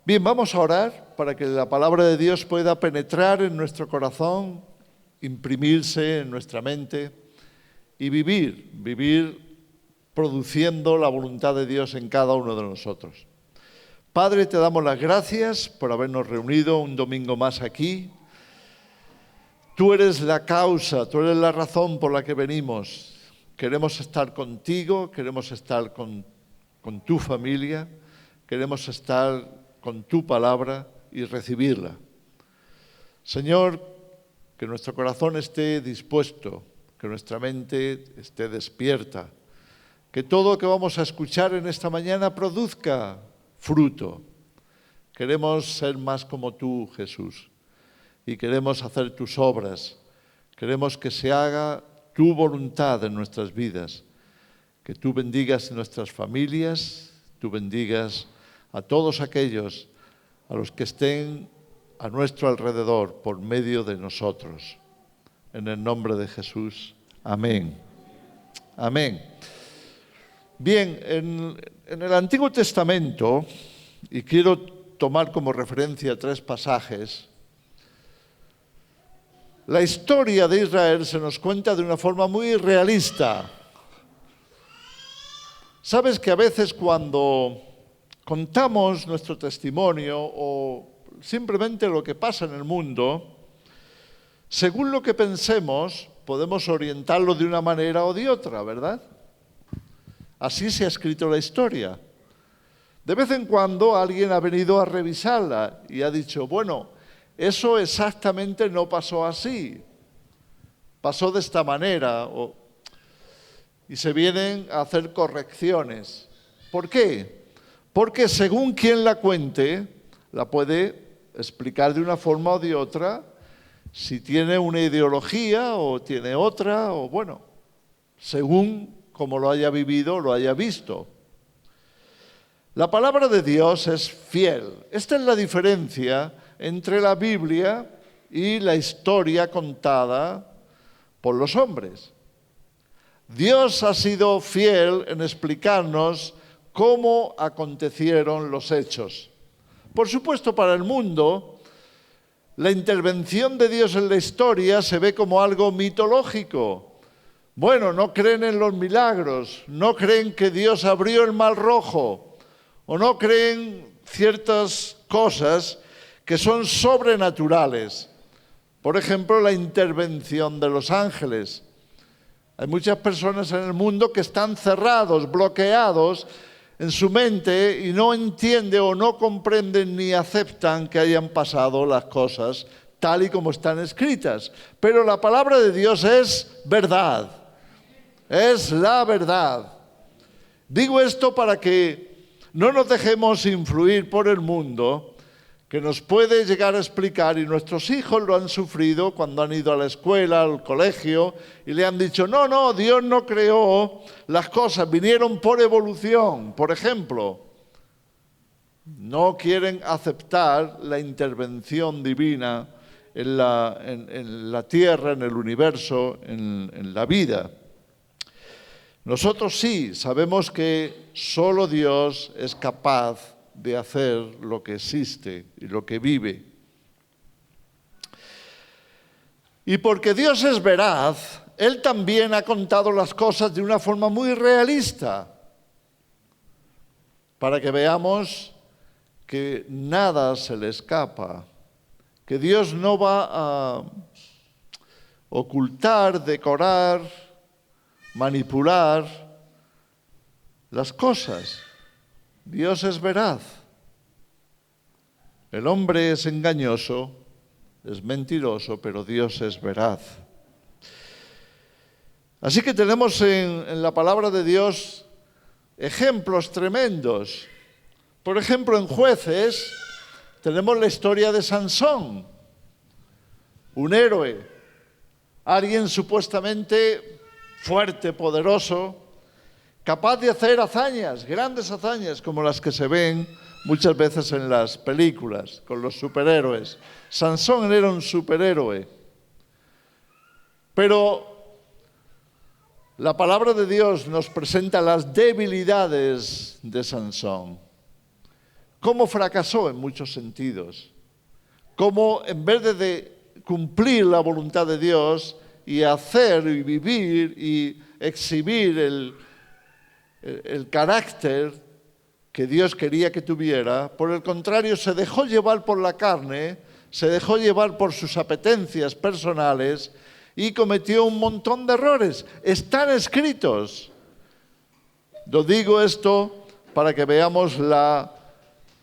Bien, vamos a orar para que la palabra de Dios pueda penetrar en nuestro corazón, imprimirse en nuestra mente y vivir produciendo la voluntad de Dios en cada uno de nosotros. Padre, te damos las gracias por habernos reunido un domingo más aquí. Tú eres la causa, tú eres la razón por la que venimos. Queremos estar contigo, queremos estar con tu familia, queremos estar con tu palabra y recibirla. Señor, que nuestro corazón esté dispuesto, que nuestra mente esté despierta, que todo lo que vamos a escuchar en esta mañana produzca fruto. Queremos ser más como tú, Jesús, y queremos hacer tus obras. Queremos que se haga tu voluntad en nuestras vidas, que tú bendigas nuestras familias, tú bendigas a todos aquellos a los que estén a nuestro alrededor por medio de nosotros. En el nombre de Jesús. Amén. Amén. Bien, en el Antiguo Testamento, y quiero tomar como referencia 3 pasajes, la historia de Israel se nos cuenta de una forma muy realista. Sabes que a veces cuando contamos nuestro testimonio o simplemente lo que pasa en el mundo, según lo que pensemos, podemos orientarlo de una manera o de otra, ¿verdad? Así se ha escrito la historia. De vez en cuando alguien ha venido a revisarla y ha dicho, bueno, eso exactamente no pasó así, pasó de esta manera, y se vienen a hacer correcciones. ¿Por qué? Porque según quien la cuente, la puede explicar de una forma o de otra, si tiene una ideología o tiene otra, o bueno, según como lo haya vivido, lo haya visto. La palabra de Dios es fiel. Esta es la diferencia entre la Biblia y la historia contada por los hombres. Dios ha sido fiel en explicarnos cómo acontecieron los hechos. Por supuesto, para el mundo, la intervención de Dios en la historia se ve como algo mitológico. Bueno, no creen en los milagros, no creen que Dios abrió el Mar Rojo, o no creen ciertas cosas que son sobrenaturales. Por ejemplo, la intervención de los ángeles. Hay muchas personas en el mundo que están cerrados, bloqueados en su mente y no entienden o no comprenden ni aceptan que hayan pasado las cosas tal y como están escritas. Pero la palabra de Dios es verdad, es la verdad. Digo esto para que no nos dejemos influir por el mundo, que nos puede llegar a explicar, y nuestros hijos lo han sufrido cuando han ido a la escuela, al colegio, y le han dicho, no, Dios no creó las cosas, vinieron por evolución. Por ejemplo, no quieren aceptar la intervención divina en la tierra, en el universo, en la vida. Nosotros sí sabemos que solo Dios es capaz de hacer lo que existe y lo que vive. Y porque Dios es veraz, Él también ha contado las cosas de una forma muy realista, para que veamos que nada se le escapa, que Dios no va a ocultar, decorar, manipular las cosas. Dios es veraz. El hombre es engañoso, es mentiroso, pero Dios es veraz. Así que tenemos en la palabra de Dios ejemplos tremendos. Por ejemplo, en Jueces tenemos la historia de Sansón, un héroe, alguien supuestamente fuerte, poderoso, capaz de hacer hazañas, grandes hazañas, como las que se ven muchas veces en las películas, con los superhéroes. Sansón era un superhéroe. Pero la palabra de Dios nos presenta las debilidades de Sansón. cómo fracasó en muchos sentidos. Cómo en vez de cumplir la voluntad de Dios y hacer y vivir y exhibir el carácter que Dios quería que tuviera, por el contrario, se dejó llevar por la carne, se dejó llevar por sus apetencias personales y cometió un montón de errores. Están escritos. Lo digo esto para que veamos la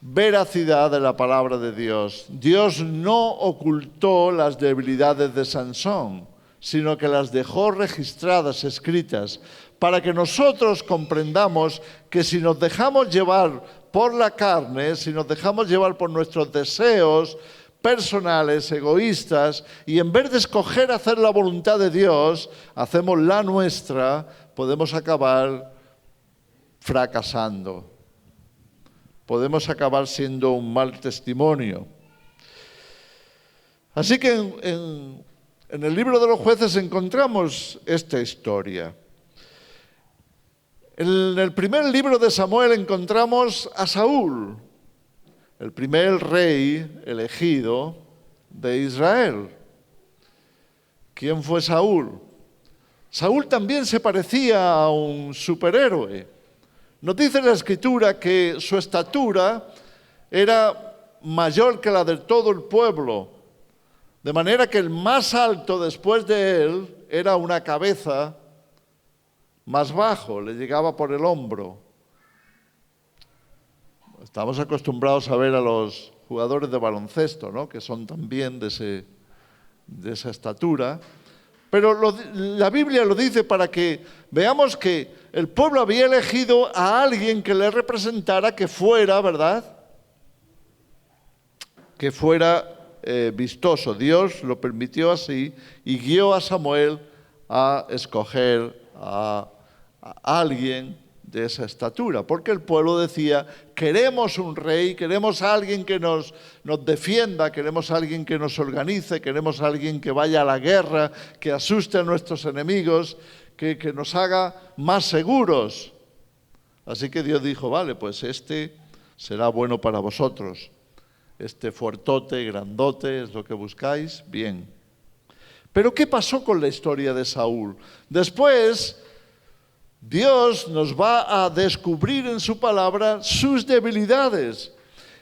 veracidad de la palabra de Dios. Dios no ocultó las debilidades de Sansón, sino que las dejó registradas, escritas, para que nosotros comprendamos que si nos dejamos llevar por la carne, si nos dejamos llevar por nuestros deseos personales, egoístas, y en vez de escoger hacer la voluntad de Dios, hacemos la nuestra, podemos acabar fracasando. Podemos acabar siendo un mal testimonio. Así que en el libro de los Jueces encontramos esta historia. En el primer libro de Samuel encontramos a Saúl, el primer rey elegido de Israel. ¿Quién fue Saúl? Saúl también se parecía a un superhéroe. Nos dice la Escritura que su estatura era mayor que la de todo el pueblo, de manera que el más alto después de él era una cabeza más bajo, le llegaba por el hombro. Estamos acostumbrados a ver a los jugadores de baloncesto, ¿no?, que son también de esa estatura. Pero la Biblia lo dice para que veamos que el pueblo había elegido a alguien que le representara, que fuera, ¿verdad?, que fuera vistoso. Dios lo permitió así y guió a Samuel a escoger a alguien de esa estatura, porque el pueblo decía: queremos un rey, queremos a alguien que nos defienda, queremos a alguien que nos organice, queremos a alguien que vaya a la guerra, que asuste a nuestros enemigos, que nos haga más seguros. Así que Dios dijo: vale, pues este será bueno para vosotros. Este fuertote, grandote, es lo que buscáis, bien. Pero ¿qué pasó con la historia de Saúl? Después Dios nos va a descubrir en su palabra sus debilidades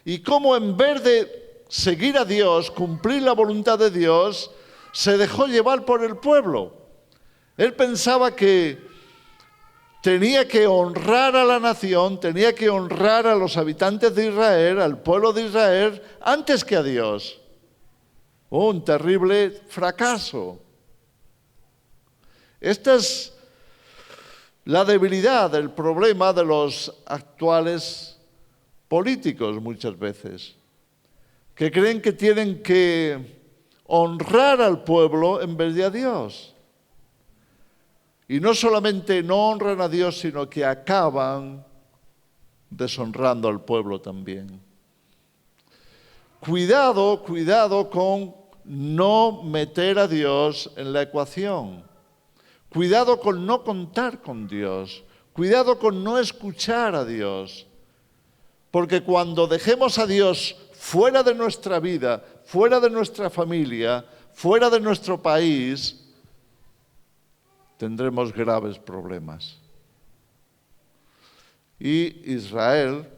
y cómo en vez de seguir a Dios, cumplir la voluntad de Dios, se dejó llevar por el pueblo. Él pensaba que tenía que honrar a la nación, tenía que honrar a los habitantes de Israel, al pueblo de Israel, antes que a Dios. Un terrible fracaso. Esta es la debilidad, el problema de los actuales políticos muchas veces, que creen que tienen que honrar al pueblo en vez de a Dios. Y no solamente no honran a Dios, sino que acaban deshonrando al pueblo también. Cuidado con no meter a Dios en la ecuación. Cuidado con no contar con Dios. Cuidado con no escuchar a Dios. Porque cuando dejemos a Dios fuera de nuestra vida, fuera de nuestra familia, fuera de nuestro país, tendremos graves problemas. Y Israel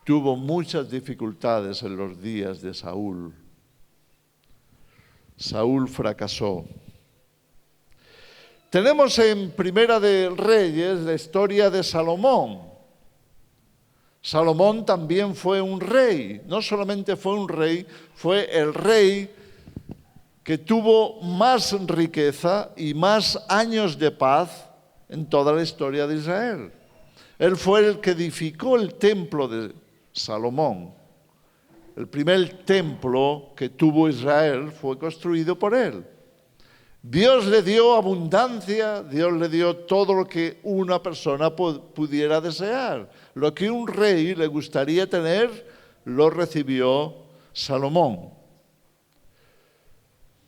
tuvo muchas dificultades en los días de Saúl. Saúl fracasó. Tenemos en Primera de Reyes la historia de Salomón. Salomón también fue un rey. No solamente fue un rey, fue el rey que tuvo más riqueza y más años de paz en toda la historia de Israel. Él fue el que edificó el templo de Salomón. El primer templo que tuvo Israel fue construido por él. Dios le dio abundancia, Dios le dio todo lo que una persona pudiera desear. Lo que un rey le gustaría tener, lo recibió Salomón.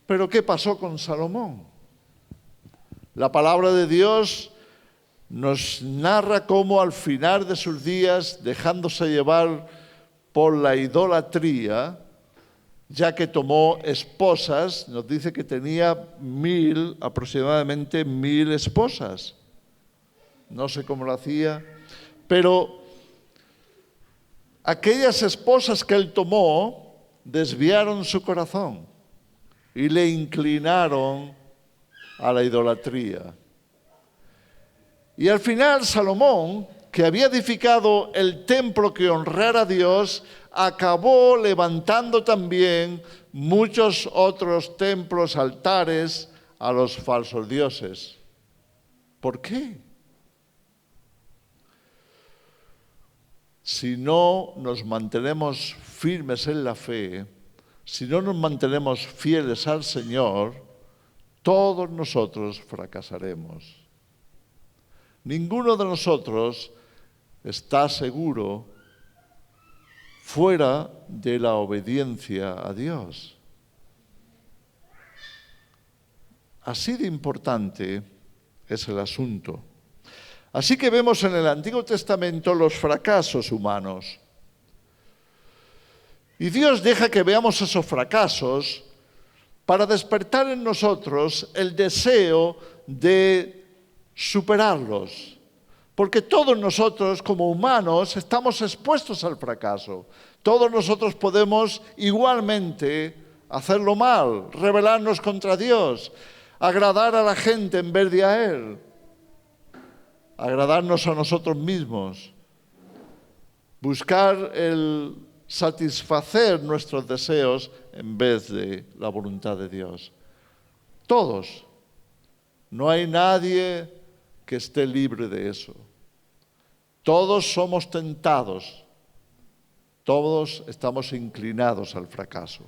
Pero ¿qué pasó con Salomón? La palabra de Dios nos narra cómo al final de sus días, dejándose llevar por la idolatría, ya que tomó esposas, nos dice que tenía aproximadamente 1000 esposas. No sé cómo lo hacía, pero aquellas esposas que él tomó desviaron su corazón y le inclinaron a la idolatría. Y al final Salomón, que había edificado el templo que honrara a Dios, acabó levantando también muchos otros templos, altares a los falsos dioses. ¿Por qué? Si no nos mantenemos firmes en la fe, si no nos mantenemos fieles al Señor, todos nosotros fracasaremos. Ninguno de nosotros está seguro fuera de la obediencia a Dios. Así de importante es el asunto. Así que vemos en el Antiguo Testamento los fracasos humanos. Y Dios deja que veamos esos fracasos para despertar en nosotros el deseo de superarlos. Porque todos nosotros, como humanos, estamos expuestos al fracaso. Todos nosotros podemos igualmente hacerlo mal, rebelarnos contra Dios, agradar a la gente en vez de a Él, agradarnos a nosotros mismos, buscar el satisfacer nuestros deseos en vez de la voluntad de Dios. Todos. No hay nadie que esté libre de eso. Todos somos tentados. Todos estamos inclinados al fracaso.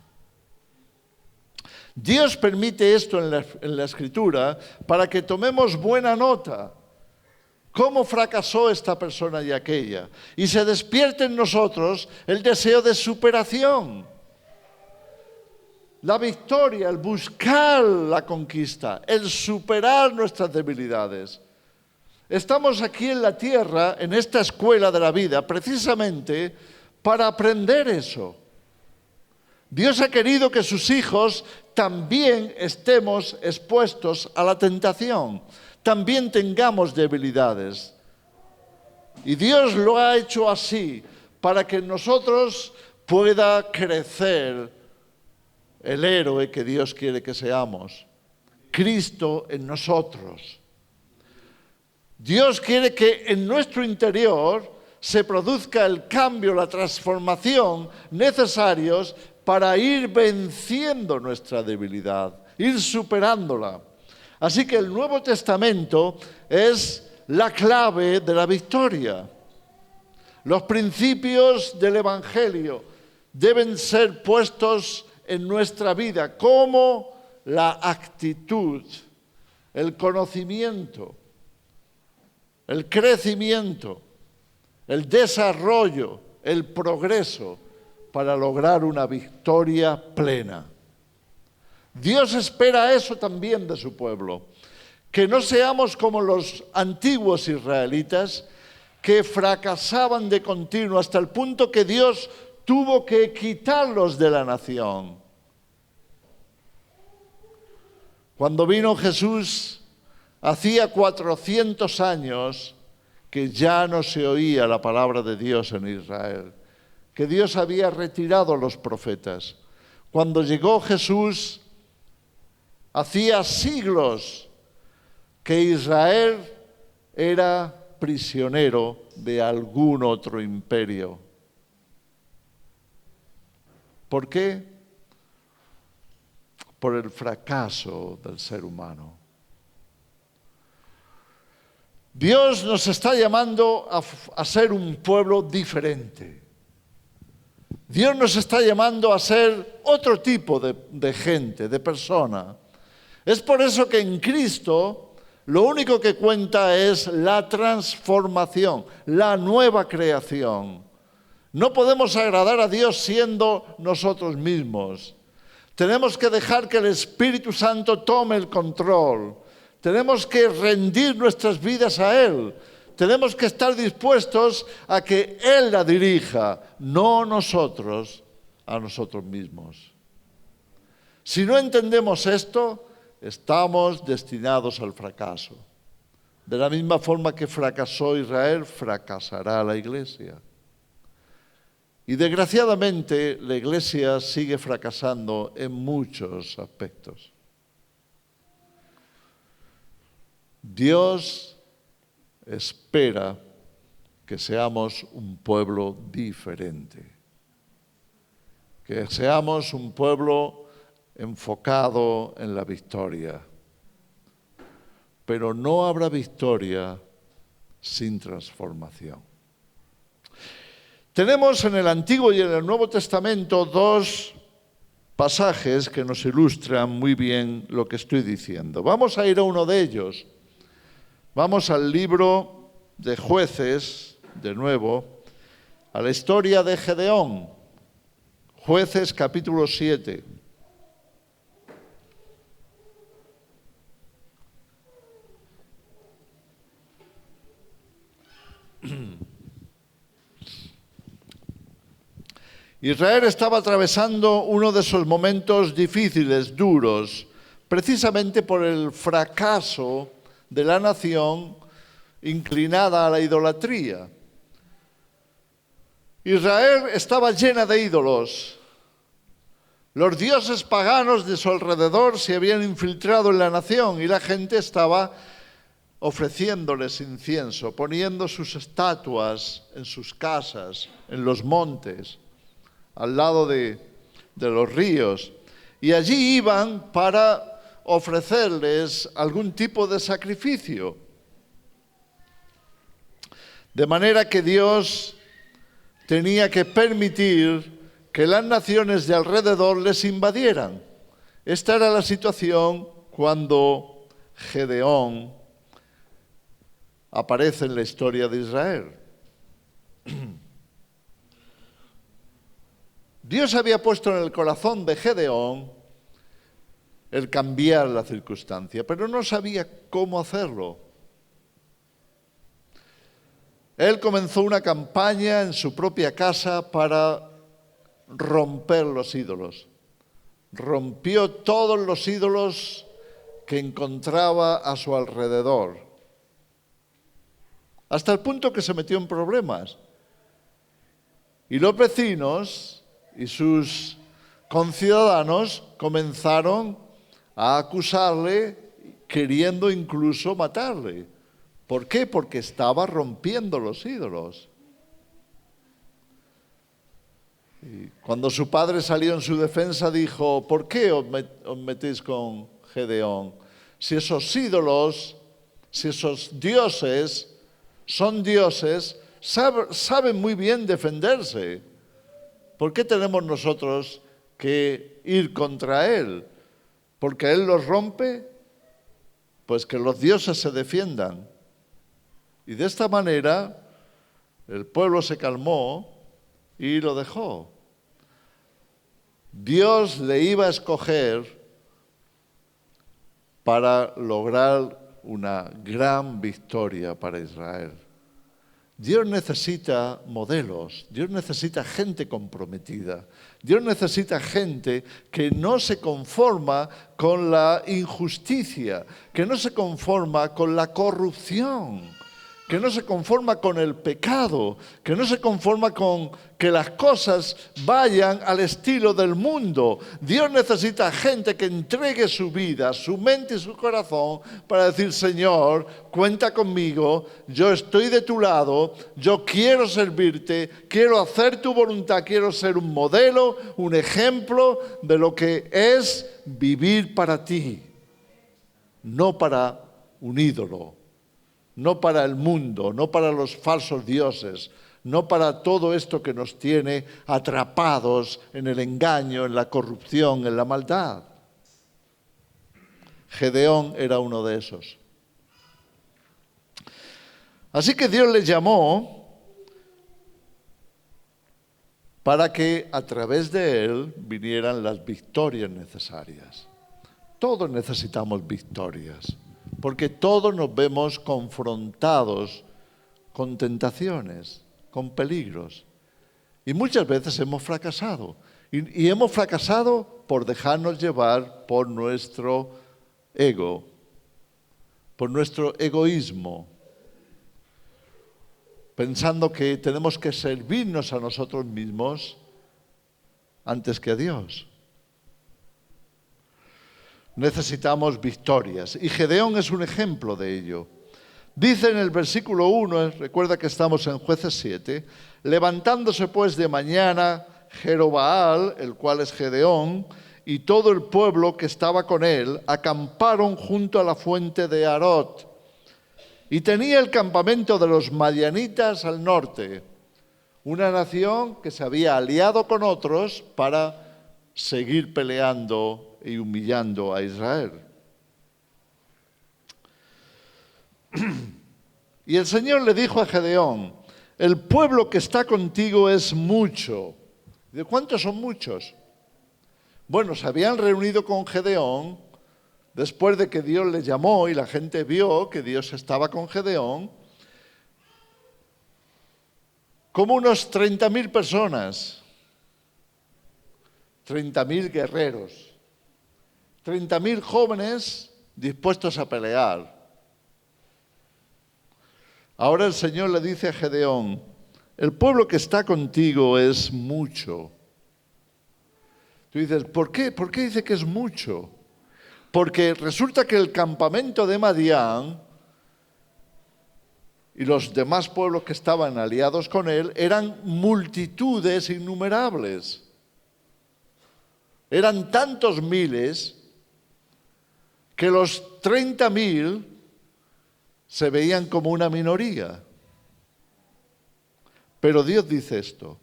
Dios permite esto en la Escritura para que tomemos buena nota. ¿Cómo fracasó esta persona y aquella? Y se despierte en nosotros el deseo de superación. La victoria, el buscar la conquista, el superar nuestras debilidades. Estamos aquí en la tierra, en esta escuela de la vida, precisamente para aprender eso. Dios ha querido que sus hijos también estemos expuestos a la tentación. También tengamos debilidades. Y Dios lo ha hecho así para que en nosotros pueda crecer el héroe que Dios quiere que seamos. Cristo en nosotros. Dios quiere que en nuestro interior se produzca el cambio, la transformación necesarios para ir venciendo nuestra debilidad, ir superándola. Así que el Nuevo Testamento es la clave de la victoria. Los principios del Evangelio deben ser puestos en nuestra vida como la actitud, el conocimiento, el crecimiento, el desarrollo, el progreso para lograr una victoria plena. Dios espera eso también de su pueblo, que no seamos como los antiguos israelitas que fracasaban de continuo hasta el punto que Dios tuvo que quitarlos de la nación. Cuando vino Jesús, hacía 400 años que ya no se oía la palabra de Dios en Israel, que Dios había retirado a los profetas. Cuando llegó Jesús, hacía siglos que Israel era prisionero de algún otro imperio. ¿Por qué? Por el fracaso del ser humano. Dios nos está llamando a ser un pueblo diferente. Dios nos está llamando a ser otro tipo de gente, de persona. Es por eso que en Cristo lo único que cuenta es la transformación, la nueva creación. No podemos agradar a Dios siendo nosotros mismos. Tenemos que dejar que el Espíritu Santo tome el control. Tenemos que rendir nuestras vidas a Él. Tenemos que estar dispuestos a que Él la dirija, no nosotros a nosotros mismos. Si no entendemos esto, estamos destinados al fracaso. De la misma forma que fracasó Israel, fracasará la Iglesia. Y desgraciadamente la Iglesia sigue fracasando en muchos aspectos. Dios espera que seamos un pueblo diferente, que seamos un pueblo enfocado en la victoria. Pero no habrá victoria sin transformación. Tenemos en el Antiguo y en el Nuevo Testamento dos pasajes que nos ilustran muy bien lo que estoy diciendo. Vamos a ir a uno de ellos. Vamos al libro de Jueces, de nuevo, a la historia de Gedeón. Jueces capítulo 7. Israel estaba atravesando uno de esos momentos difíciles, duros, precisamente por el fracaso de la nación inclinada a la idolatría. Israel estaba llena de ídolos. Los dioses paganos de su alrededor se habían infiltrado en la nación y la gente estaba ofreciéndoles incienso, poniendo sus estatuas en sus casas, en los montes, al lado de los ríos. Y allí iban para ofrecerles algún tipo de sacrificio. De manera que Dios tenía que permitir que las naciones de alrededor les invadieran. Esta era la situación cuando Gedeón aparece en la historia de Israel. Dios había puesto en el corazón de Gedeón el cambiar la circunstancia, pero no sabía cómo hacerlo. Él comenzó una campaña en su propia casa para romper los ídolos. Rompió todos los ídolos que encontraba a su alrededor, hasta el punto que se metió en problemas. Y los vecinos y sus conciudadanos comenzaron a acusarle, queriendo incluso matarle. ¿Por qué? Porque estaba rompiendo los ídolos. Y cuando su padre salió en su defensa, dijo: ¿por qué os metéis con Gedeón? Si esos ídolos, si esos dioses son dioses, saben muy bien defenderse. ¿Por qué tenemos nosotros que ir contra él? ¿Porque él los rompe? Pues que los dioses se defiendan. Y de esta manera el pueblo se calmó y lo dejó. Dios le iba a escoger para lograr una gran victoria para Israel. Dios necesita modelos, Dios necesita gente comprometida, Dios necesita gente que no se conforma con la injusticia, que no se conforma con la corrupción, que no se conforma con el pecado, que no se conforma con que las cosas vayan al estilo del mundo. Dios necesita gente que entregue su vida, su mente y su corazón para decir: Señor, cuenta conmigo, yo estoy de tu lado, yo quiero servirte, quiero hacer tu voluntad, quiero ser un modelo, un ejemplo de lo que es vivir para ti, no para un ídolo. No para el mundo, no para los falsos dioses, no para todo esto que nos tiene atrapados en el engaño, en la corrupción, en la maldad. Gedeón era uno de esos. Así que Dios le llamó para que a través de él vinieran las victorias necesarias. Todos necesitamos victorias. porque todos nos vemos confrontados con tentaciones, con peligros. Y muchas veces hemos fracasado. Y hemos fracasado por dejarnos llevar por nuestro ego, por nuestro egoísmo, pensando que tenemos que servirnos a nosotros mismos antes que a Dios. Necesitamos victorias y Gedeón es un ejemplo de ello. Dice en el versículo 1, recuerda que estamos en Jueces 7, levantándose pues de mañana Jerobaal, el cual es Gedeón, y todo el pueblo que estaba con él, acamparon junto a la fuente de Arot. Y tenía el campamento de los madianitas al norte, una nación que se había aliado con otros para seguir peleando y humillando a Israel. Y el Señor le dijo a Gedeón, el pueblo que está contigo es mucho. ¿De cuántos son muchos? Bueno, se habían reunido con Gedeón después de que Dios les llamó y la gente vio que Dios estaba con Gedeón, como unos 30.000 personas, 30.000 guerreros, 30.000 jóvenes dispuestos a pelear. Ahora el Señor le dice a Gedeón, el pueblo que está contigo es mucho. Tú dices, ¿por qué? ¿Por qué dice que es mucho? Porque resulta que el campamento de Madián y los demás pueblos que estaban aliados con él eran multitudes innumerables. Eran tantos miles que los 30.000 se veían como una minoría. Pero Dios dice esto,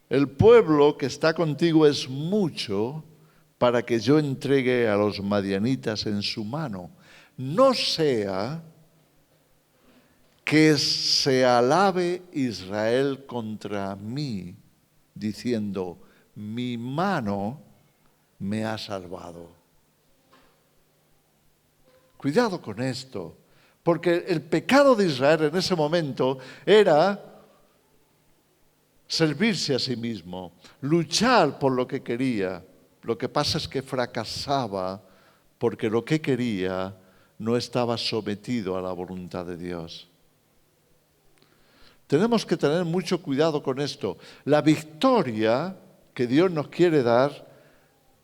el pueblo que está contigo es mucho para que yo entregue a los madianitas en su mano. No sea que se alabe Israel contra mí, diciendo, mi mano me ha salvado. Cuidado con esto, porque el pecado de Israel en ese momento era servirse a sí mismo, luchar por lo que quería. Lo que pasa es que fracasaba porque lo que quería no estaba sometido a la voluntad de Dios. Tenemos que tener mucho cuidado con esto. La victoria que Dios nos quiere dar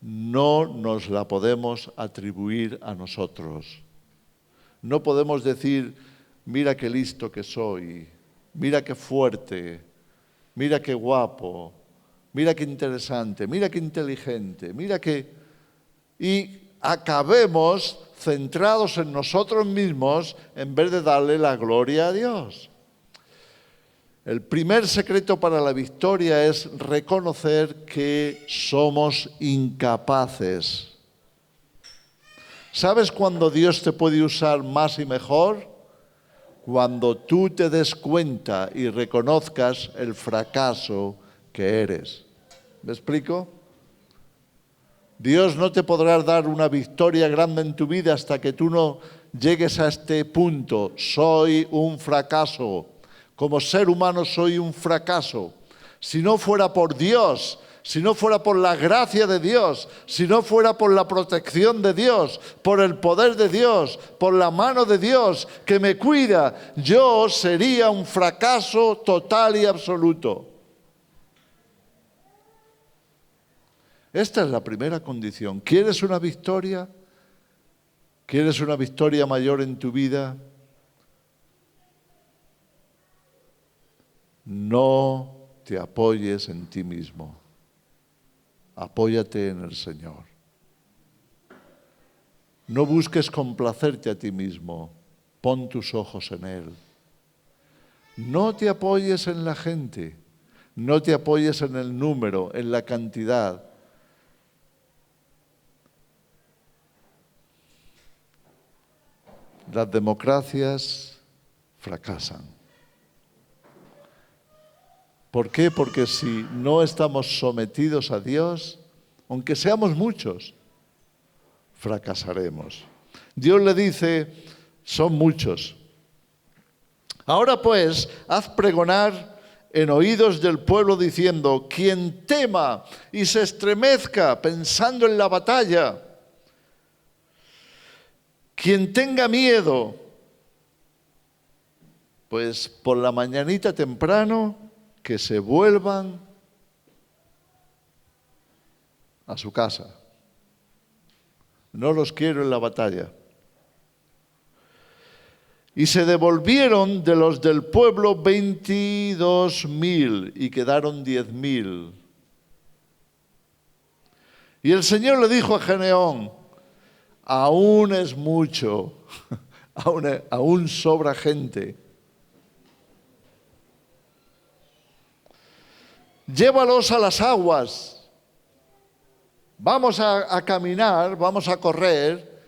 no nos la podemos atribuir a nosotros. No podemos decir, mira qué listo que soy, mira qué fuerte, mira qué guapo, mira qué interesante, mira qué inteligente, mira qué... Y acabemos centrados en nosotros mismos en vez de darle la gloria a Dios. El primer secreto para la victoria es reconocer que somos incapaces. ¿Sabes cuándo Dios te puede usar más y mejor? Cuando tú te des cuenta y reconozcas el fracaso que eres. ¿Me explico? Dios no te podrá dar una victoria grande en tu vida hasta que tú no llegues a este punto. Soy un fracaso. Como ser humano soy un fracaso. Si no fuera por Dios, si no fuera por la gracia de Dios, si no fuera por la protección de Dios, por el poder de Dios, por la mano de Dios que me cuida, yo sería un fracaso total y absoluto. Esta es la primera condición. ¿Quieres una victoria? ¿Quieres una victoria mayor en tu vida? No te apoyes en ti mismo. Apóyate en el Señor. No busques complacerte a ti mismo. Pon tus ojos en Él. No te apoyes en la gente. No te apoyes en el número, en la cantidad. Las democracias fracasan. ¿Por qué? Porque si no estamos sometidos a Dios, aunque seamos muchos, fracasaremos. Dios le dice, son muchos. Ahora pues, haz pregonar en oídos del pueblo diciendo, quien tema y se estremezca pensando en la batalla, quien tenga miedo, pues por la mañanita temprano que se vuelvan a su casa. No los quiero en la batalla. Y se devolvieron de los del pueblo 22.000 y quedaron 10.000. Y el Señor le dijo a Gedeón, aún es mucho, aún sobra gente. Llévalos a las aguas. Vamos a caminar, vamos a correr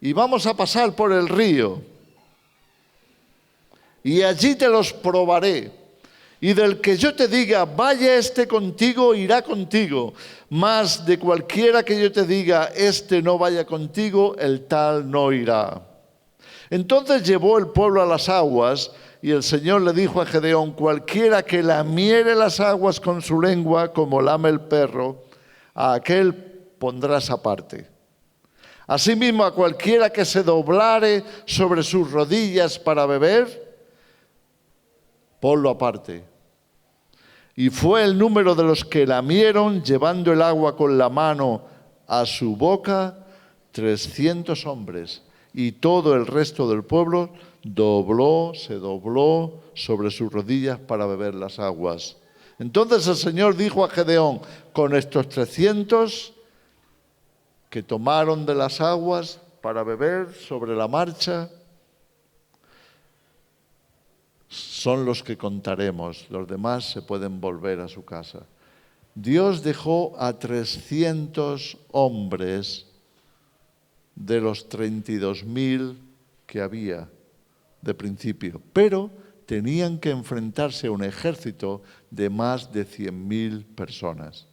y vamos a pasar por el río. Y allí te los probaré. Y del que yo te diga, vaya este contigo, irá contigo. Mas de cualquiera que yo te diga, este no vaya contigo, el tal no irá. Entonces llevó el pueblo a las aguas, y el Señor le dijo a Gedeón, cualquiera que lamiere las aguas con su lengua, como lame el perro, a aquel pondrás aparte. Asimismo, a cualquiera que se doblare sobre sus rodillas para beber, ponlo aparte. Y fue el número de los que lamieron, llevando el agua con la mano a su boca, 300 hombres. Y todo el resto del pueblo se dobló sobre sus rodillas para beber las aguas. Entonces el Señor dijo a Gedeón, con estos 300 que tomaron de las aguas para beber sobre la marcha, son los que contaremos, los demás se pueden volver a su casa. Dios dejó a 300 hombres de los 32.000 que había de principio, pero tenían que enfrentarse a un ejército de más de 100.000 personas.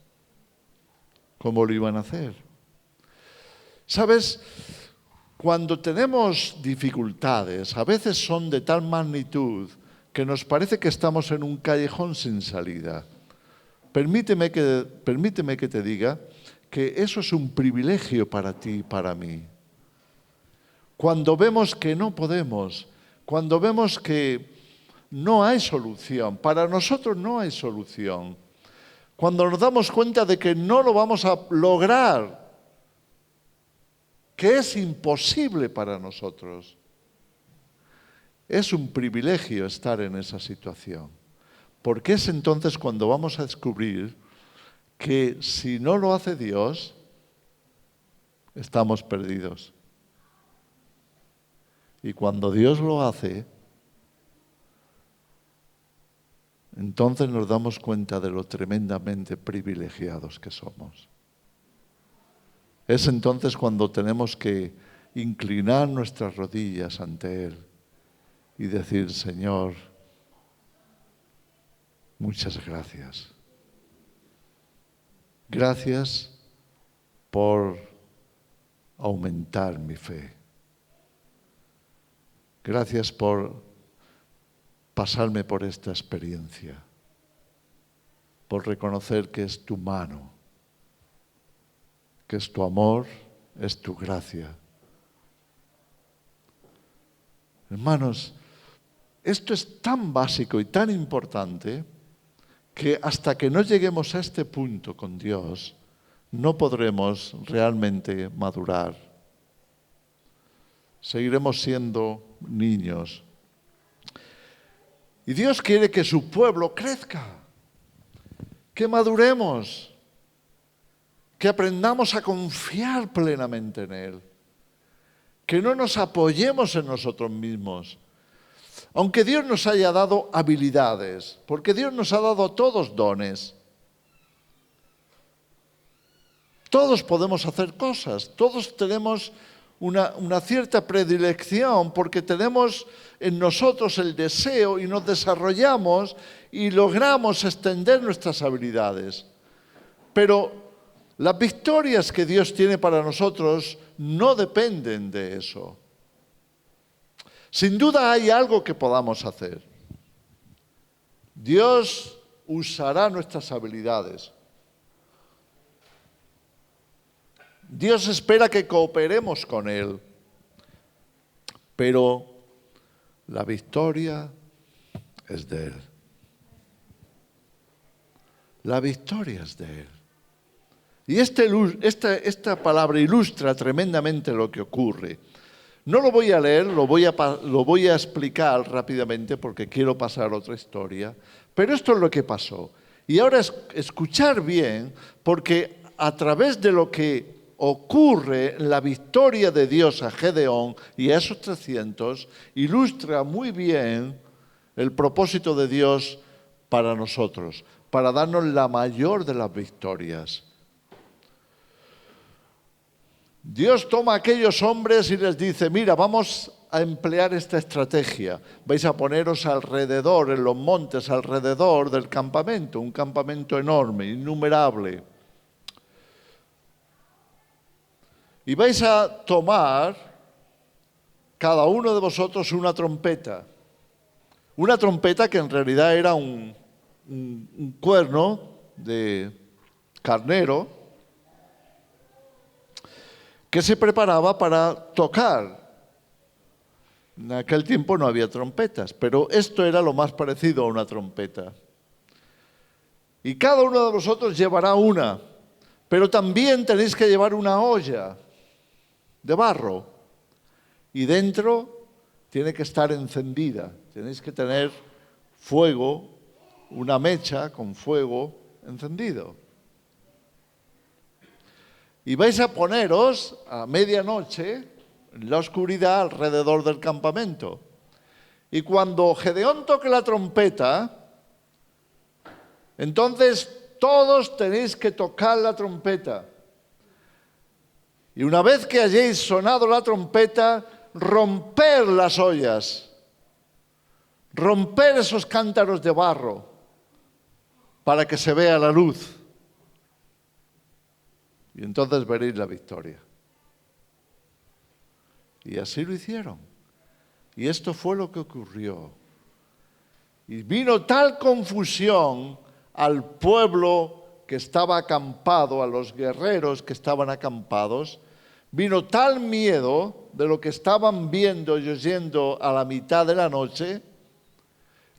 ¿Cómo lo iban a hacer? ¿Sabes? Cuando tenemos dificultades, a veces son de tal magnitud que nos parece que estamos en un callejón sin salida. Permíteme que te diga que eso es un privilegio para ti y para mí. Cuando vemos que no podemos, cuando vemos que no hay solución, para nosotros no hay solución, cuando nos damos cuenta de que no lo vamos a lograr, que es imposible para nosotros, es un privilegio estar en esa situación, porque es entonces cuando vamos a descubrir que si no lo hace Dios, estamos perdidos. Y cuando Dios lo hace, entonces nos damos cuenta de lo tremendamente privilegiados que somos. Es entonces cuando tenemos que inclinar nuestras rodillas ante Él y decir, Señor, muchas gracias. Gracias por aumentar mi fe. Gracias por pasarme por esta experiencia, por reconocer que es tu mano, que es tu amor, es tu gracia. Hermanos, esto es tan básico y tan importante que hasta que no lleguemos a este punto con Dios, no podremos realmente madurar. Seguiremos siendo niños. Y Dios quiere que su pueblo crezca, que maduremos, que aprendamos a confiar plenamente en Él, que no nos apoyemos en nosotros mismos. Aunque Dios nos haya dado habilidades, porque Dios nos ha dado a todos dones. Todos podemos hacer cosas, todos tenemos una cierta predilección porque tenemos en nosotros el deseo y nos desarrollamos y logramos extender nuestras habilidades. Pero Las victorias que Dios tiene para nosotros no dependen de eso. Sin duda hay algo que podamos hacer. Dios usará nuestras habilidades. Dios espera que cooperemos con Él. Pero la victoria es de Él. La victoria es de Él. Y esta palabra ilustra tremendamente lo que ocurre. No lo voy a leer, lo voy a explicar rápidamente porque quiero pasar a otra historia. Pero esto es lo que pasó. Y ahora escuchar bien, porque a través de lo que ocurre la victoria de Dios a Gedeón y a esos 300, ilustra muy bien el propósito de Dios para nosotros, para darnos la mayor de las victorias. Dios toma a aquellos hombres y les dice, mira, vamos a emplear esta estrategia. Vais a poneros alrededor, en los montes, alrededor del campamento, un campamento enorme, innumerable. Y vais a tomar, cada uno de vosotros, una trompeta. Una trompeta que en realidad era un cuerno de carnero, que se preparaba para tocar. En aquel tiempo no había trompetas, pero esto era lo más parecido a una trompeta. Y cada uno de vosotros llevará una, pero también tenéis que llevar una olla de barro. Y dentro tiene que estar encendida. Tenéis que tener fuego, una mecha con fuego encendido. Y vais a poneros a medianoche en la oscuridad alrededor del campamento. Y cuando Gedeón toque la trompeta, entonces todos tenéis que tocar la trompeta. Y una vez que hayáis sonado la trompeta, romper las ollas, romper esos cántaros de barro para que se vea la luz. Y entonces veréis la victoria. Y así lo hicieron. Y esto fue lo que ocurrió. Y vino tal confusión al pueblo que estaba acampado, a los guerreros que estaban acampados, vino tal miedo de lo que estaban viendo y oyendo a la mitad de la noche,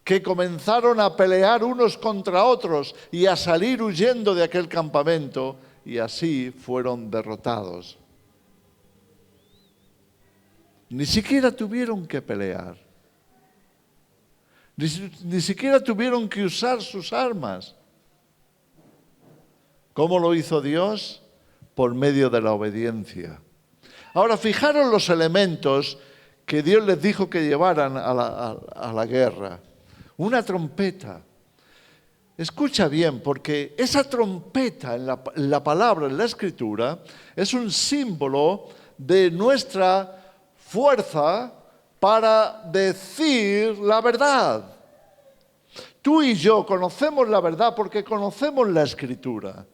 que comenzaron a pelear unos contra otros y a salir huyendo de aquel campamento, y así fueron derrotados. Ni siquiera tuvieron que pelear. Ni siquiera tuvieron que usar sus armas. ¿Cómo lo hizo Dios? Por medio de la obediencia. Ahora, fijaros los elementos que Dios les dijo que llevaran a la guerra. Una trompeta. Escucha bien, porque esa trompeta en la palabra, en la Escritura, es un símbolo de nuestra fuerza para decir la verdad. Tú y yo conocemos la verdad porque conocemos la Escritura.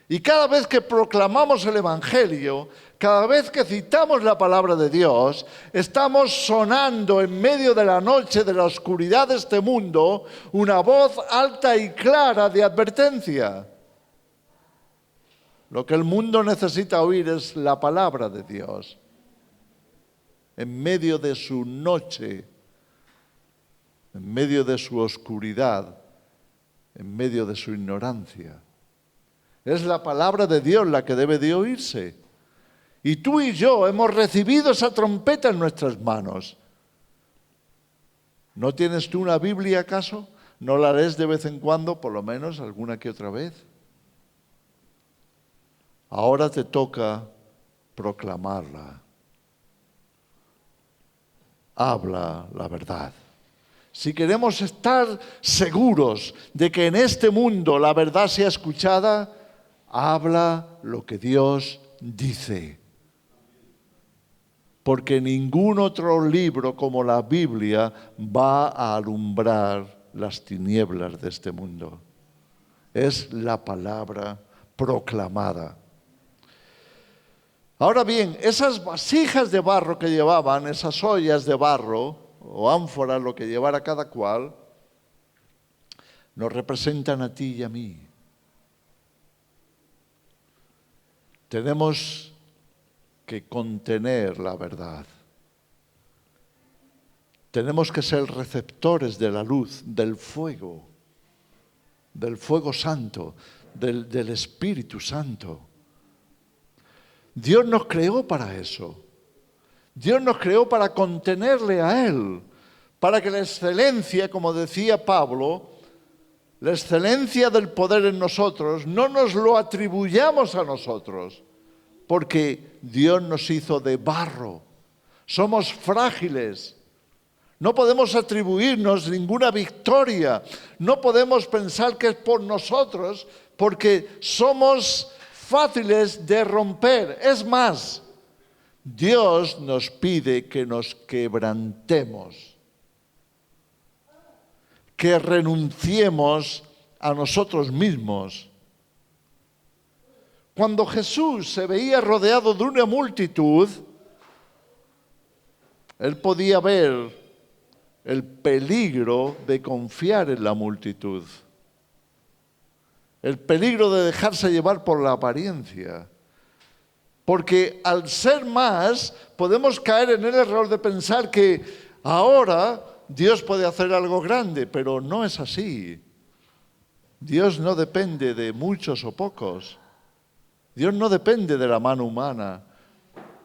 Y cada vez que proclamamos el Evangelio, cada vez que citamos la palabra de Dios, estamos sonando en medio de la noche, de la oscuridad de este mundo, una voz alta y clara de advertencia. Lo que el mundo necesita oír es la palabra de Dios. En medio de su noche, en medio de su oscuridad, en medio de su ignorancia. Es la palabra de Dios la que debe de oírse. Y tú y yo hemos recibido esa trompeta en nuestras manos. ¿No tienes tú una Biblia acaso? ¿No la lees de vez en cuando, por lo menos alguna que otra vez? Ahora te toca proclamarla. Habla la verdad. Si queremos estar seguros de que en este mundo la verdad sea escuchada, habla lo que Dios dice. Porque ningún otro libro como la Biblia va a alumbrar las tinieblas de este mundo. Es la palabra proclamada. Ahora bien, esas vasijas de barro que llevaban, esas ollas de barro o ánforas, lo que llevara cada cual, nos representan a ti y a mí. Tenemos que contener la verdad. Tenemos que ser receptores de la luz, del fuego santo, del Espíritu Santo. Dios nos creó para eso. Dios nos creó para contenerle a Él, para que la excelencia, como decía Pablo, la excelencia del poder en nosotros, no nos lo atribuyamos a nosotros, porque Dios nos hizo de barro. Somos frágiles. No podemos atribuirnos ninguna victoria. No podemos pensar que es por nosotros, porque somos fáciles de romper. Es más, Dios nos pide que nos quebrantemos, que renunciemos a nosotros mismos. Cuando Jesús se veía rodeado de una multitud, Él podía ver el peligro de confiar en la multitud, el peligro de dejarse llevar por la apariencia. Porque al ser más, podemos caer en el error de pensar que ahora Dios puede hacer algo grande, pero no es así. Dios no depende de muchos o pocos. Dios no depende de la mano humana,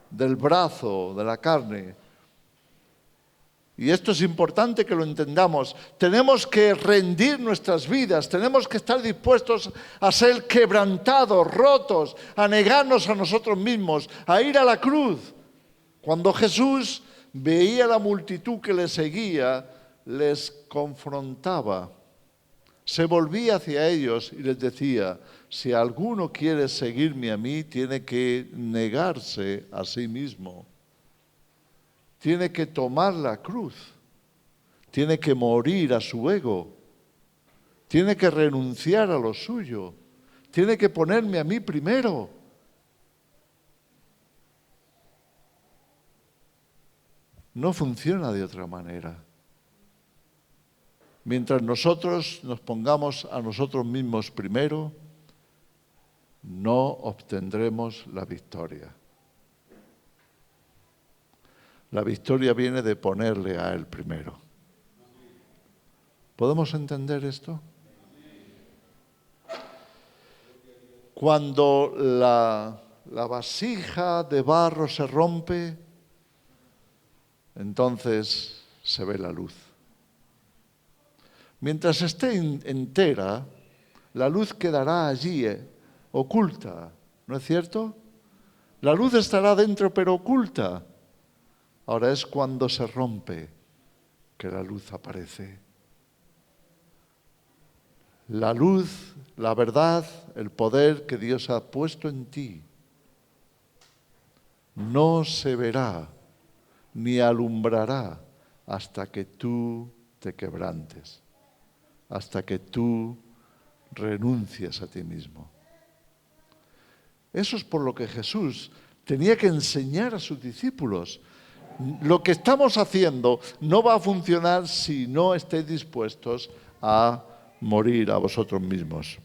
del brazo, de la carne. Y esto es importante que lo entendamos. Tenemos que rendir nuestras vidas, tenemos que estar dispuestos a ser quebrantados, rotos, a negarnos a nosotros mismos, a ir a la cruz. Cuando Jesús veía la multitud que le seguía, les confrontaba. Se volvía hacia ellos y les decía: si alguno quiere seguirme a mí, tiene que negarse a sí mismo. Tiene que tomar la cruz, tiene que morir a su ego, tiene que renunciar a lo suyo, tiene que ponerme a mí primero. No funciona de otra manera. Mientras nosotros nos pongamos a nosotros mismos primero, no obtendremos la victoria. La victoria viene de ponerle a Él primero. ¿Podemos entender esto? Cuando la vasija de barro se rompe, entonces se ve la luz. Mientras esté entera, la luz quedará allí, oculta, ¿no es cierto? La luz estará dentro, pero oculta. Ahora es cuando se rompe que la luz aparece. La luz, la verdad, el poder que Dios ha puesto en ti no se verá ni alumbrará hasta que tú te quebrantes, hasta que tú renuncies a ti mismo. Eso es por lo que Jesús tenía que enseñar a sus discípulos. Lo que estamos haciendo no va a funcionar si no estáis dispuestos a morir a vosotros mismos,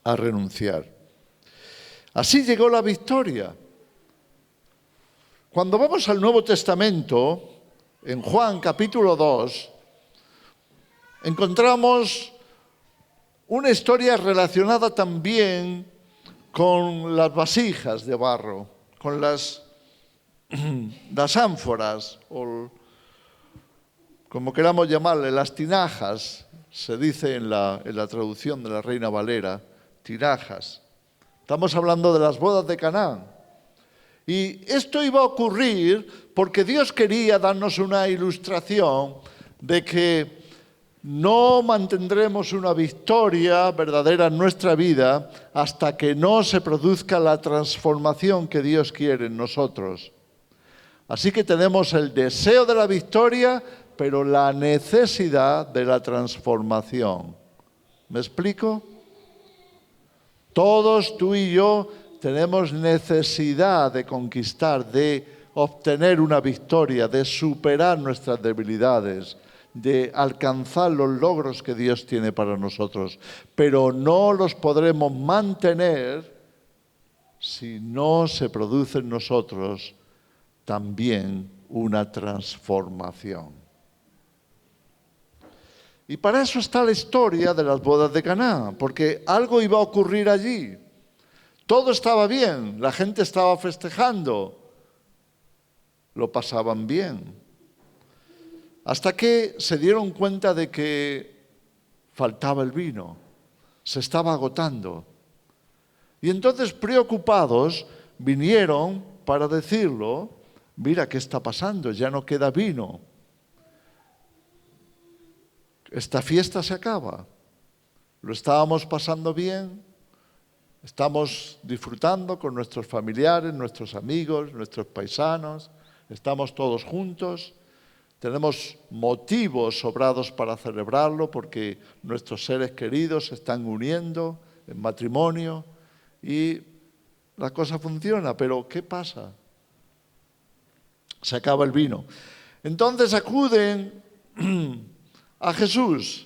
a renunciar. Así llegó la victoria. Cuando vamos al Nuevo Testamento, en Juan capítulo 2, encontramos una historia relacionada también con las vasijas de barro, con las ánforas, o como queramos llamarle, las tinajas, se dice en la traducción de la Reina Valera, tinajas. Estamos hablando de las bodas de Caná. Y esto iba a ocurrir porque Dios quería darnos una ilustración de que no mantendremos una victoria verdadera en nuestra vida hasta que no se produzca la transformación que Dios quiere en nosotros. Así que tenemos el deseo de la victoria, pero la necesidad de la transformación. ¿Me explico? Todos, tú y yo, tenemos necesidad de conquistar, de obtener una victoria, de superar nuestras debilidades, de alcanzar los logros que Dios tiene para nosotros. Pero no los podremos mantener si no se produce en nosotros también una transformación. Y para eso está la historia de las bodas de Caná, porque algo iba a ocurrir allí. Todo estaba bien, la gente estaba festejando, lo pasaban bien. Hasta que se dieron cuenta de que faltaba el vino, se estaba agotando. Y entonces, preocupados, vinieron para decirlo: mira, ¿qué está pasando? Ya no queda vino. Esta fiesta se acaba. Lo estábamos pasando bien, estamos disfrutando con nuestros familiares, nuestros amigos, nuestros paisanos, estamos todos juntos. Tenemos motivos sobrados para celebrarlo porque nuestros seres queridos se están uniendo en matrimonio y la cosa funciona. Pero ¿qué pasa? Se acaba el vino. Entonces acuden a Jesús.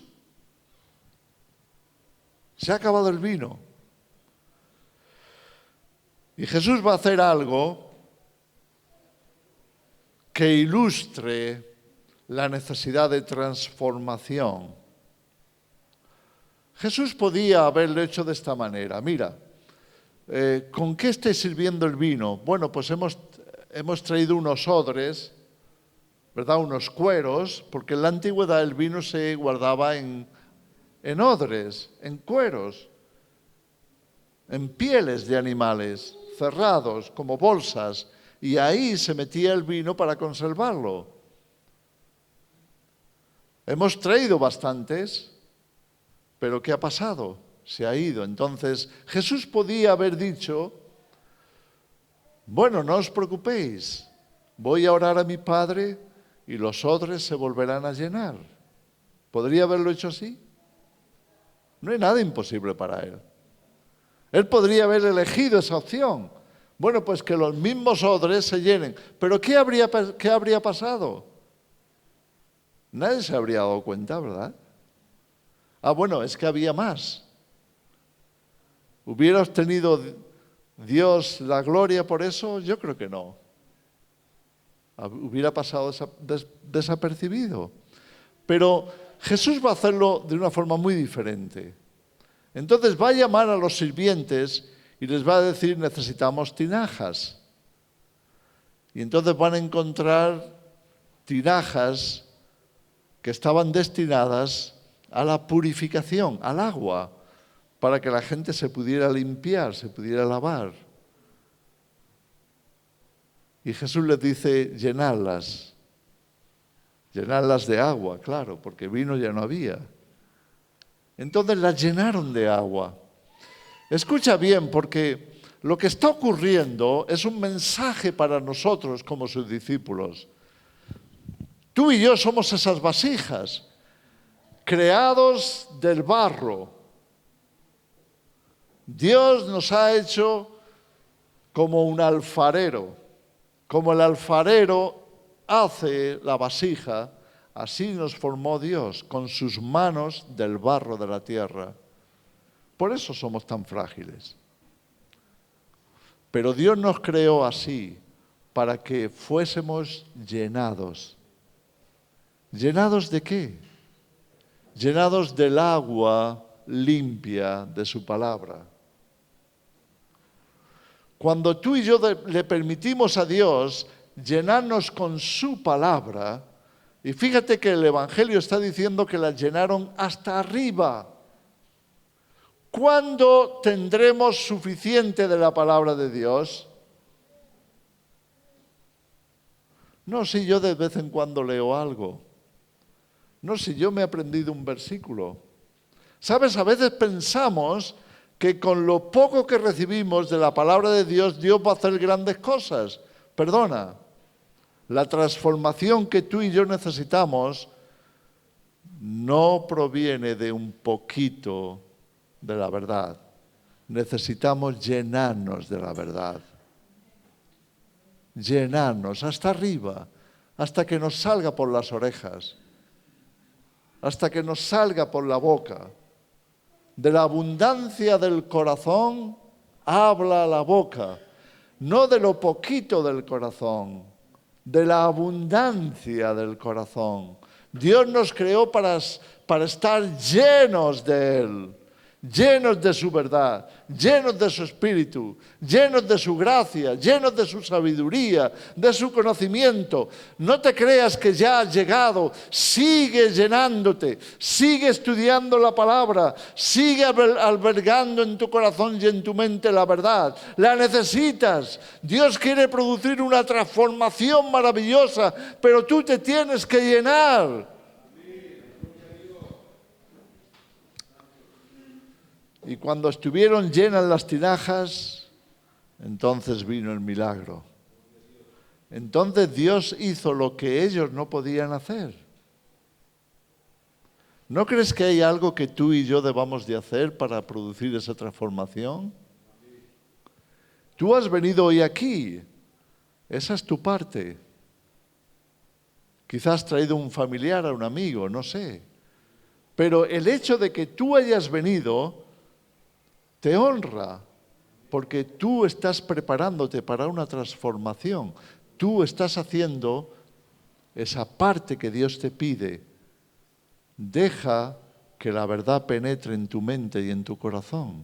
Se ha acabado el vino. Y Jesús va a hacer algo que ilustre la necesidad de transformación. Jesús podía haberlo hecho de esta manera. Mira, ¿con qué estáis sirviendo el vino? Bueno, pues hemos traído unos odres, ¿verdad? Unos cueros, porque en la antigüedad el vino se guardaba en odres, en cueros, en pieles de animales, cerrados, como bolsas, y ahí se metía el vino para conservarlo. Hemos traído bastantes, pero ¿qué ha pasado? Se ha ido. Entonces, Jesús podía haber dicho: bueno, no os preocupéis, voy a orar a mi Padre y los odres se volverán a llenar. ¿Podría haberlo hecho así? No hay nada imposible para Él. Él podría haber elegido esa opción. Bueno, pues que los mismos odres se llenen. ¿Pero qué habría pasado? Nadie se habría dado cuenta, ¿verdad? Ah, bueno, es que había más. ¿Hubiera obtenido Dios la gloria por eso? Yo creo que no. Hubiera pasado desapercibido. Pero Jesús va a hacerlo de una forma muy diferente. Entonces va a llamar a los sirvientes y les va a decir: necesitamos tinajas. Y entonces van a encontrar tinajas que estaban destinadas a la purificación, al agua, para que la gente se pudiera limpiar, se pudiera lavar. Y Jesús les dice: llenarlas de agua, claro, porque vino ya no había. Entonces las llenaron de agua. Escucha bien, porque lo que está ocurriendo es un mensaje para nosotros como sus discípulos. Tú y yo somos esas vasijas, creados del barro. Dios nos ha hecho como un alfarero. Como el alfarero hace la vasija, así nos formó Dios, con sus manos del barro de la tierra. Por eso somos tan frágiles. Pero Dios nos creó así, para que fuésemos llenados. ¿Llenados de qué? Llenados del agua limpia de su palabra. Cuando tú y yo le permitimos a Dios llenarnos con su palabra, y fíjate que el Evangelio está diciendo que la llenaron hasta arriba. ¿Cuándo tendremos suficiente de la palabra de Dios? No, si yo de vez en cuando leo algo. No, si yo me he aprendido un versículo. ¿Sabes? A veces pensamos que con lo poco que recibimos de la palabra de Dios, Dios va a hacer grandes cosas. Perdona, la transformación que tú y yo necesitamos no proviene de un poquito de la verdad. necesitamos llenarnos de la verdad. Llenarnos hasta arriba, hasta que nos salga por las orejas, hasta que nos salga por la boca. De la abundancia del corazón habla la boca, no de lo poquito del corazón, de la abundancia del corazón. Dios nos creó para estar llenos de Él, llenos de su verdad, llenos de su espíritu, llenos de su gracia, llenos de su sabiduría, de su conocimiento. No te creas que ya has llegado, sigue llenándote, sigue estudiando la palabra, sigue albergando en tu corazón y en tu mente la verdad. La necesitas. Dios quiere producir una transformación maravillosa, pero tú te tienes que llenar. Y cuando estuvieron llenas las tinajas, entonces vino el milagro. Entonces Dios hizo lo que ellos no podían hacer. ¿No crees que hay algo que tú y yo debamos de hacer para producir esa transformación? Tú has venido hoy aquí. Esa es tu parte. Quizás has traído un familiar a un amigo, no sé. Pero el hecho de que tú hayas venido te honra, porque tú estás preparándote para una transformación. Tú estás haciendo esa parte que Dios te pide. Deja que la verdad penetre en tu mente y en tu corazón.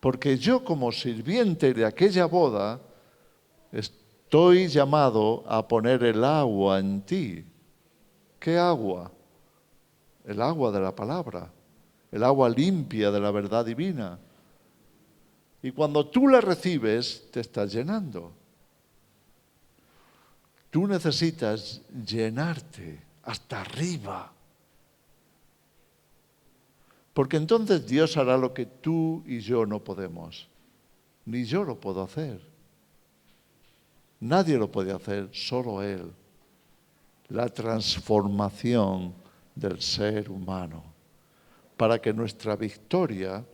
Porque yo, como sirviente de aquella boda, estoy llamado a poner el agua en ti. ¿Qué agua? El agua de la palabra. El agua limpia de la verdad divina. Y cuando tú la recibes, te estás llenando. Tú necesitas llenarte hasta arriba. Porque entonces Dios hará lo que tú y yo no podemos. Ni yo lo puedo hacer. Nadie lo puede hacer, solo Él. La transformación del ser humano. Para que nuestra victoria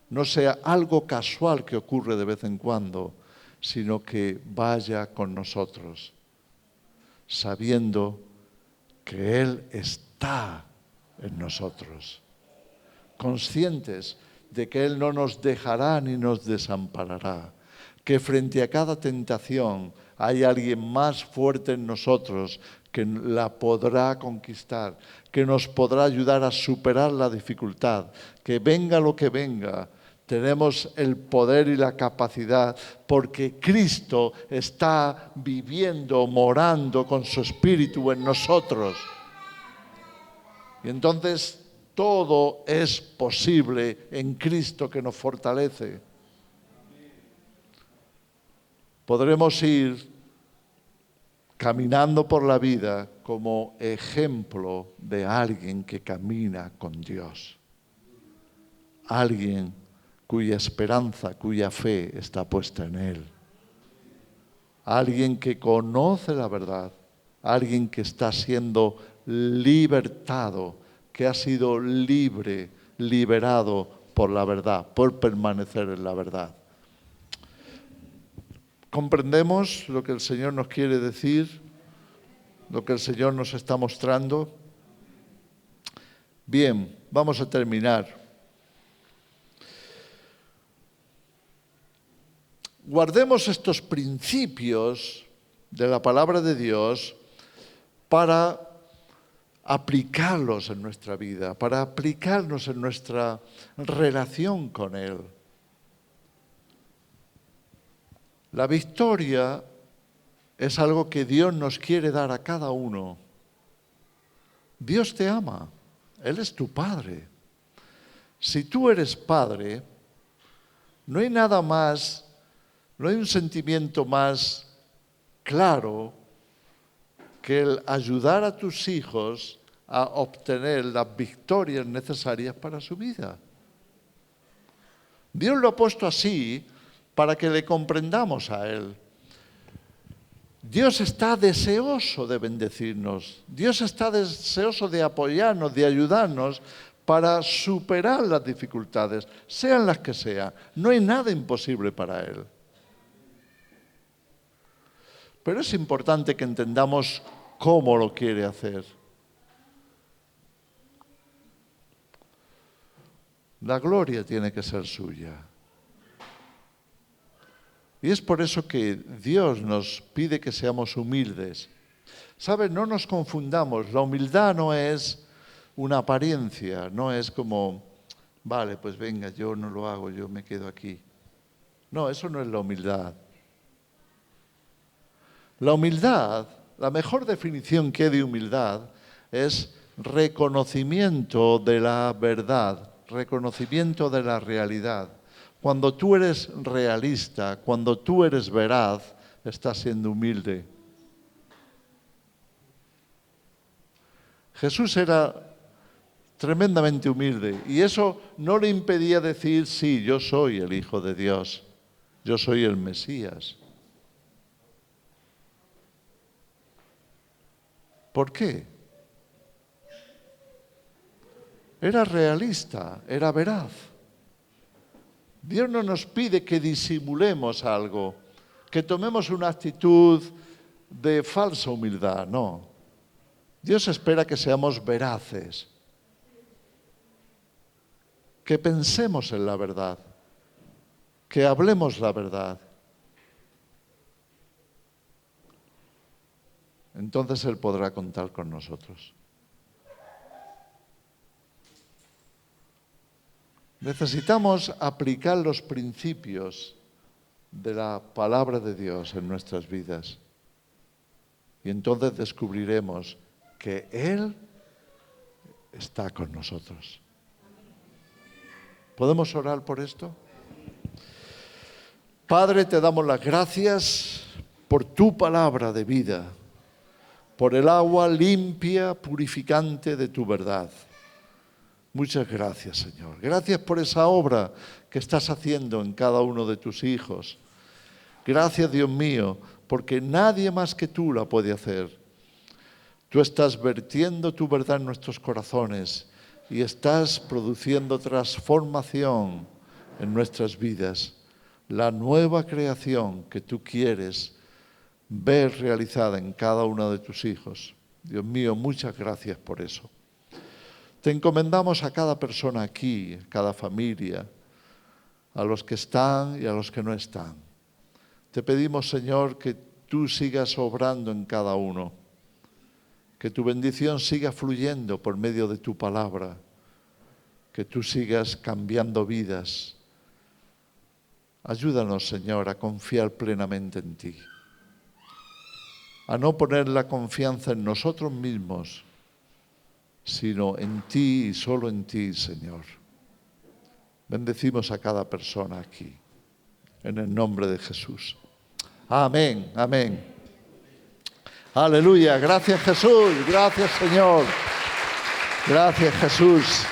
no sea algo casual que ocurre de vez en cuando, sino que vaya con nosotros, sabiendo que Él está en nosotros, conscientes de que Él no nos dejará ni nos desamparará, que frente a cada tentación hay alguien más fuerte en nosotros que la podrá conquistar, que nos podrá ayudar a superar la dificultad, que venga lo que venga, tenemos el poder y la capacidad porque Cristo está viviendo, morando con su Espíritu en nosotros. Y entonces todo es posible en Cristo que nos fortalece. Podremos ir caminando por la vida como ejemplo de alguien que camina con Dios. Alguien cuya esperanza, cuya fe está puesta en Él. Alguien que conoce la verdad. Alguien que está siendo libertado, que ha sido libre, liberado por la verdad, por permanecer en la verdad. ¿Comprendemos lo que el Señor nos quiere decir? ¿Lo que el Señor nos está mostrando? Bien, vamos a terminar. Guardemos estos principios de la palabra de Dios para aplicarlos en nuestra vida, para aplicarnos en nuestra relación con Él. La victoria es algo que Dios nos quiere dar a cada uno. Dios te ama, Él es tu Padre. Si tú eres padre, no hay nada más, no hay un sentimiento más claro que el ayudar a tus hijos a obtener las victorias necesarias para su vida. Dios lo ha puesto así para que le comprendamos a Él. Dios está deseoso de bendecirnos. Dios está deseoso de apoyarnos, de ayudarnos, para superar las dificultades, sean las que sean. No hay nada imposible para Él. Pero es importante que entendamos cómo lo quiere hacer. La gloria tiene que ser suya. Y es por eso que Dios nos pide que seamos humildes. ¿Sabes? No nos confundamos. La humildad no es una apariencia, no es como, vale, pues venga, yo no lo hago, yo me quedo aquí. No, eso no es la humildad. La humildad, la mejor definición que hay de humildad es reconocimiento de la verdad, reconocimiento de la realidad. Cuando tú eres realista, cuando tú eres veraz, estás siendo humilde. Jesús era tremendamente humilde y eso no le impedía decir, sí, yo soy el Hijo de Dios, yo soy el Mesías. ¿Por qué? Era realista, era veraz. Dios no nos pide que disimulemos algo, que tomemos una actitud de falsa humildad, no. Dios espera que seamos veraces, que pensemos en la verdad, que hablemos la verdad. Entonces Él podrá contar con nosotros. Necesitamos aplicar los principios de la palabra de Dios en nuestras vidas. Y entonces descubriremos que Él está con nosotros. ¿Podemos orar por esto? Padre, te damos las gracias por tu palabra de vida, por el agua limpia, purificante de tu verdad. Muchas gracias, Señor. Gracias por esa obra que estás haciendo en cada uno de tus hijos. Gracias, Dios mío, porque nadie más que tú la puede hacer. Tú estás vertiendo tu verdad en nuestros corazones y estás produciendo transformación en nuestras vidas. La nueva creación que tú quieres ver realizada en cada uno de tus hijos. Dios mío, muchas gracias por eso. Te encomendamos a cada persona aquí, a cada familia, a los que están y a los que no están. Te pedimos, Señor, que tú sigas obrando en cada uno, que tu bendición siga fluyendo por medio de tu palabra, que tú sigas cambiando vidas. Ayúdanos, Señor, a confiar plenamente en ti, a no poner la confianza en nosotros mismos, sino en ti y solo en ti, Señor. Bendecimos a cada persona aquí, en el nombre de Jesús. Amén, amén. Aleluya, gracias Jesús, gracias Señor, gracias Jesús.